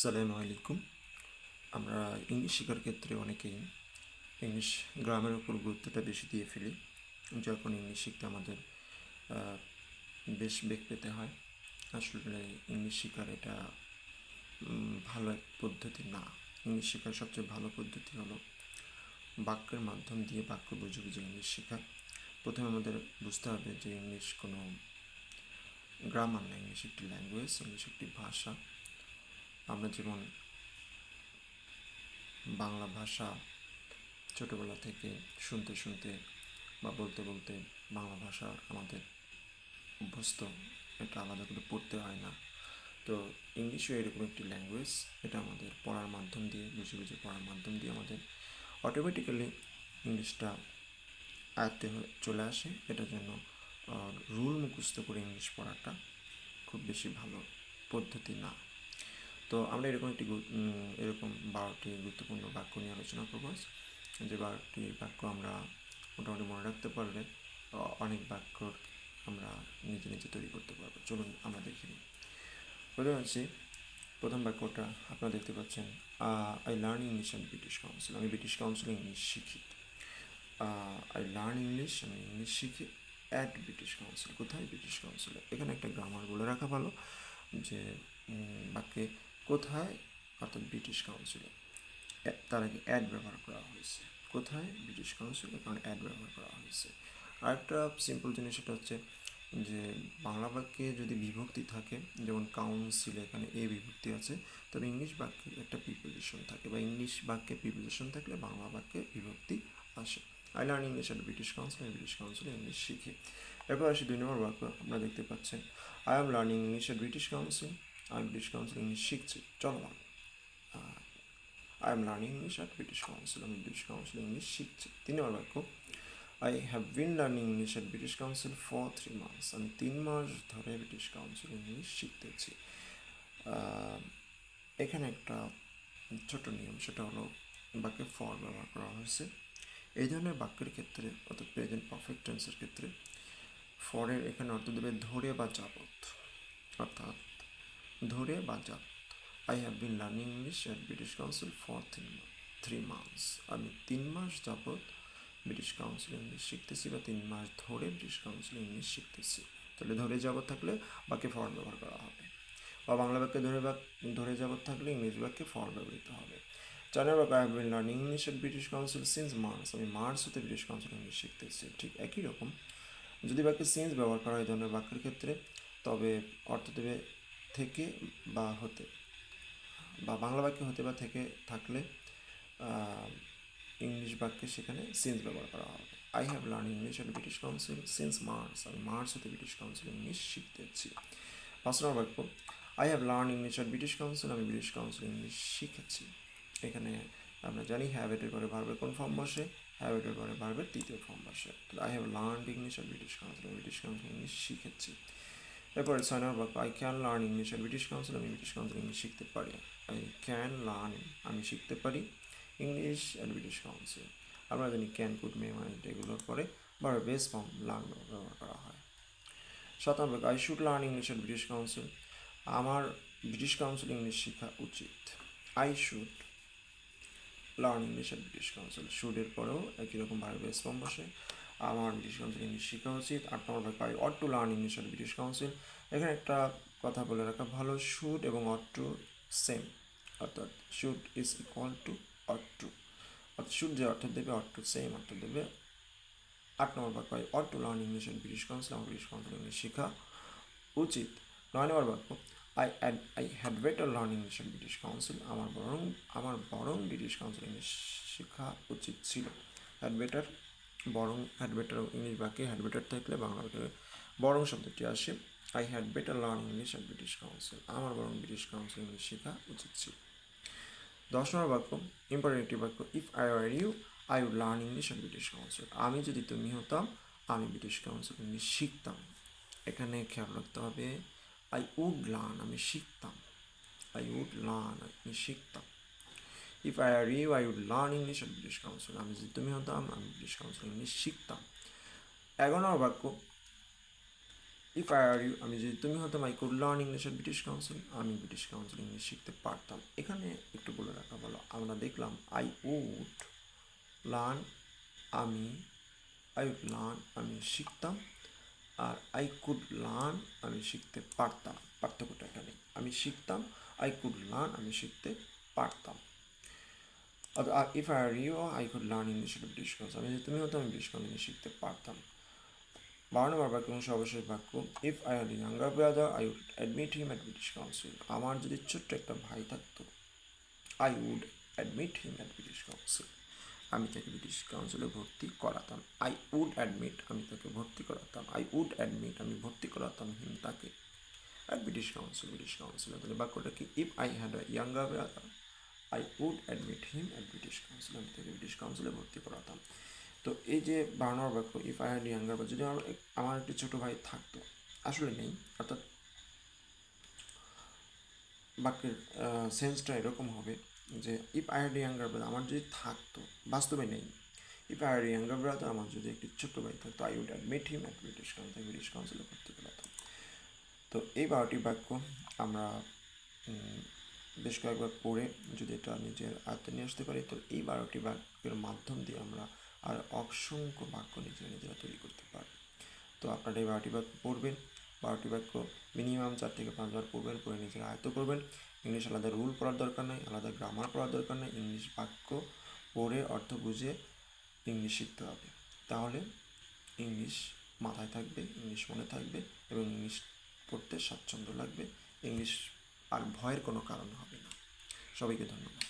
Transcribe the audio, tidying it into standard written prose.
সালামু আলাইকুম। আমরা ইংলিশ শেখার ক্ষেত্রে অনেকেই ইংলিশ গ্রামের উপর গুরুত্বটা বেশি দিয়ে ফেলি। যখন ইংলিশ শিখতে আমাদের বেশ বেগ পেতে হয়। আসলে ইংলিশ শেখার এটা ভালো এক পদ্ধতি না। ইংলিশ শেখার সবচেয়ে ভালো পদ্ধতি হলো বাক্যের মাধ্যম দিয়ে বাক্য বুঝে বুঝে ইংলিশ শেখা। প্রথমে আমাদের বুঝতে হবে যে ইংলিশ কোনো গ্রামার না, ইংলিশ একটি ল্যাঙ্গুয়েজ, ইংলিশ একটি ভাষা। আমরা যেমন বাংলা ভাষা ছোটোবেলা থেকে শুনতে শুনতে বা বলতে বলতে বাংলা ভাষা আমাদের অভ্যস্ত, এটা আলাদা করে পড়তে হয় না। তো ইংলিশও এরকম একটি ল্যাঙ্গুয়েজ, এটা আমাদের পড়ার মাধ্যম দিয়ে বুঝে বুঝে পড়ার মাধ্যম দিয়ে আমাদের অটোমেটিক্যালি ইংলিশটা আয়ত্তে চলে আসে। এটার জন্য রুল মুখস্থ করে ইংলিশ পড়াটা খুব বেশি ভালো পদ্ধতি না। তো আমরা এরকম 12টি গুরুত্বপূর্ণ বাক্য নিয়ে আলোচনা করব। যে 12টি বাক্য আমরা মোটামুটি মনে রাখতে পারলে অনেক বাক্য আমরা নিজে নিজে তৈরি করতে পারবো। চলুন আমরা দেখে নিই। প্রথম বাক্যটা আপনারা দেখতে পাচ্ছেন, I learn English at British Council. আমি ব্রিটিশ কাউন্সিলে ইংলিশ শিখি। আই লার্ন ইংলিশ, আমি ইংলিশ শিখি অ্যাট ব্রিটিশ কাউন্সিল। কোথায়? ব্রিটিশ কাউন্সিলে। এখানে একটা গ্রামার বলে রাখা ভালো যে বাক্যে কোথায় অর্থাৎ ব্রিটিশ কাউন্সিলে, তার আগে অ্যাড ব্যবহার করা হয়েছে। কোথায়? ব্রিটিশ কাউন্সিলে, কারণ অ্যাড ব্যবহার করা হয়েছে। আরেকটা সিম্পল জিনিস সেটা হচ্ছে যে বাংলা বাক্যে যদি বিভক্তি থাকে, যেমন কাউন্সিলে এখানে এ বিভক্তি আছে, তবে ইংলিশ বাক্যে একটা প্রিপোজিশন থাকে, বা ইংলিশ বাক্যে প্রিপোজিশন থাকলে বাংলা বাক্যে বিভক্তি আসে। I learn English at British Council, আমি ব্রিটিশ কাউন্সিলে ইংলিশ শিখি। এরপর আসি 2 নম্বর বাক্য। আপনারা দেখতে পাচ্ছেন, I am learning English at British Council. আমি ব্রিটিশ কাউন্সিল ইংলিশ শিখছি, চলমান। I am learning English at British Council, আমি ব্রিটিশ কাউন্সিল ইংলিশ শিখছি। 3 নম্বর বাক্য, I have been learning English at British council for 3 months। আমি 3 মাস ধরে ব্রিটিশ কাউন্সিল ইংলিশ শিখতেছি। এখানে একটা ছোট নিয়ম, সেটা হলো বাক্যে ফর ব্যবহার করা হয়েছে। এই ধরনের বাক্যের ক্ষেত্রে অর্থাৎ প্রেজেন্ট পারফেক্ট টেন্সের ক্ষেত্রে ফরের এখানে অর্থ দেবে ধরে বা যাবত, অর্থাৎ ধরে বা যাবত। I have been learning English at British council for 3 months। আমি 3 মাস যাবত ব্রিটিশ কাউন্সিল ইংলিশ শিখতেছি, বা 3 মাস ধরে ব্রিটিশ কাউন্সিল ইংলিশ শিখতেছি। তাহলে ধরে যাবত থাকলে বাক্যে ফর ব্যবহার করা হবে, বা বাংলা বাক্যে ধরে যাবত থাকলে ইংলিশ বাক্যে ফর ব্যবহৃত হবে। 4 নম্বর বাক্য, I have been learning English at British council since March. আমি মার্চ হতে ব্রিটিশ কাউন্সিল ইংলিশ শিখতেছি। ঠিক একই রকম যদি বাক্যে সিন্স ব্যবহার করা হয় এই ধরনের বাক্যের ক্ষেত্রে, তবে অর্থ দেবে থেকে বা হতে, বা বাংলা বাক্যে হতে বা থেকে থাকলে ইংলিশ বাক্যে সেখানে সিন্স ব্যবহার করা হবে। I have learn English at British council since March. আমি মার্চ হতে ব্রিটিশ কাউন্সিল ইংলিশ শিখতেছি। 5 নম্বর বাক্য, I have learn English at British Council. আমি ব্রিটিশ কাউন্সিল ইংলিশ শিখেছি। এখানে আমরা জানি হ্যাভেটের পরে ভার্বের কোন ফর্ম বসে? হ্যাভেটের পরে ভার্বের তৃতীয় ফর্ম বসে। I have learn English at British Council. আমি ব্রিটিশ কাউন্সিল ইংলিশ শিখেছি। এরপরে 6 নম্বর বাক্য, I can learn English at British Council. আমি ব্রিটিশ কাউন্সিল ইংলিশ শিখতে পারি। আই ক্যান লার্ন, আমি শিখতে পারি ইংলিশ অ্যাট ব্রিটিশ কাউন্সিল। আমরা জানি ক্যান, কুড, মে, মাইট এগুলোর পরে ভার্বের বেস ফর্ম লার্ন ব্যবহার করা হয়। 7 নম্বর বাক্য, I should learn English at British Council. আমার ব্রিটিশ কাউন্সিল ইংলিশ শেখা উচিত। I should learn English at British Council. শুডের পরেও একই রকম ভার্বের বেস ফর্ম বসে। আমার ব্রিটিশ কাউন্সিল ইংলিশ শেখা উচিত। 8 নম্বর বাক্য, I ought to learn English at British Council. এখানে একটা কথা বলে রাখা ভালো, শুড এবং অট টু সেম, অর্থাৎ should is equal to ought to, অর্থাৎ শুড যে অর্থ দেবে অট টু সেম অর্থ দেবে। 8 নম্বর বাক্য, I ought to learn English at British Council. আমার ব্রিটিশ কাউন্সিল ইংলিশ শেখা উচিত। 9 নম্বর বাক্য, I had better learn English at British Council. আমার বরং ব্রিটিশ কাউন্সিল ইংলিশ শেখা উচিত ছিল। হ্যাড বেটার, বরং, হ্যাড বেটার ইংলিশ বাক্যে হ্যাড বেটার থাকলে বাংলা বাক্যে বরং শব্দটি আসে। I had better learn English at British Council. আমার বরং ব্রিটিশ কাউন্সিল ইংলিশ শেখা উচিত ছিল। 10 নম্বর বাক্য, ইম্পর্টেন্ট একটি বাক্য, if I were you I would learn English at British Council. আমি যদি তুমি হতাম আমি ব্রিটিশ কাউন্সিল ইংলিশ শিখতাম। এখানে খেয়াল রাখতে হবে, আই উড লার্ন, আমি শিখতাম। আই উড লার্ন, আমি শিখতাম। If I R you I would learn English at British Council. আমি যদি তুমি হতাম আমি ব্রিটিশ কাউন্সিল ইংলিশ শিখতাম। 11 নম্বর বাক্য, ইফ আই আর ইউ, আমি যদি তুমি হতাম, I could learn English at British Council, আমি ব্রিটিশ কাউন্সিল ইংলিশ শিখতে পারতাম। এখানে একটু বলে রাখা ভালো, আমরা দেখলাম আই উড লার্ন, আমি আই উড লার্ন আমি শিখতাম, আর আই কুড লার্ন আমি শিখতে পারতাম। পার্থক্যটা এখানে, আমি শিখতাম, আই কুড লার্ন আমি শিখতে পারতাম। আর if I R you, I could learn English at British Council, আমি যদি তুমি হতো আমি ব্রিটিশ কাউন্সিল শিখতে পারতাম। 12 নম্বর বাক্য এবং সর্বশেষ বাক্য, if I had younger brother I would admit him at British Council, আমার যদি ছোট্ট একটা ভাই থাকতো, I would admit him at British Council, আমি তাকে ব্রিটিশ কাউন্সিলে ভর্তি করাতাম। আই উড অ্যাডমিট, আমি তাকে ভর্তি করাতাম, আই উড অ্যাডমিট আমি ভর্তি করাতাম হিম তাকে অ্যাট ব্রিটিশ কাউন্সিল, ব্রিটিশ কাউন্সিলে। তাহলে বাক্যটা কি, if I had a younger brother I would admit him at British Council, আমি তাকে ব্রিটিশ কাউন্সিলে ভর্তি করাতাম। তো এই যে 12 নম্বর বাক্য, ইফ আই হ্যাড ইয়াঙ্গার, বা যদি আমার একটি ছোটো ভাই থাকতো, আসলে নেই, অর্থাৎ বাক্যের সেন্সটা এরকম হবে যে if I had younger brother, আমার যদি থাকতো, বাস্তবে নেই, if I had younger brother, আমার যদি একটি ছোট্ট ভাই থাকতো, I would admit him at British Council, British কাউন্সিলে ভর্তি করাতাম। তো এই 12টি বাক্য আমরা বেশ কয়েকবার পড়ে যদি এটা নিজের আয়ত্তে নিয়ে আসতে পারি, তো এই 12টি বাক্যের মাধ্যম দিয়ে আমরা আর অসংখ্য বাক্য নিজেরা তৈরি করতে পারব। তো আপনারা এই 12টি বাক্য পড়বেন, 12টি বাক্য মিনিমাম 4 থেকে 5 বার পড়বেন, পড়ে নিজের আয়ত্ত করবেন। ইংলিশ আলাদা রুল পড়ার দরকার নেই, আলাদা গ্রামার পড়ার দরকার নেই, ইংলিশ বাক্য পড়ে অর্থ বুঝে ইংলিশ শিখতে হবে। তাহলে ইংলিশ মাথায় থাকবে, ইংলিশ মনে থাকবে, এবং ইংলিশ পড়তে স্বাচ্ছন্দ্য লাগবে, ইংলিশ আর ভয়ের কোনো কারণ হবে না। সবাইকে ধন্যবাদ।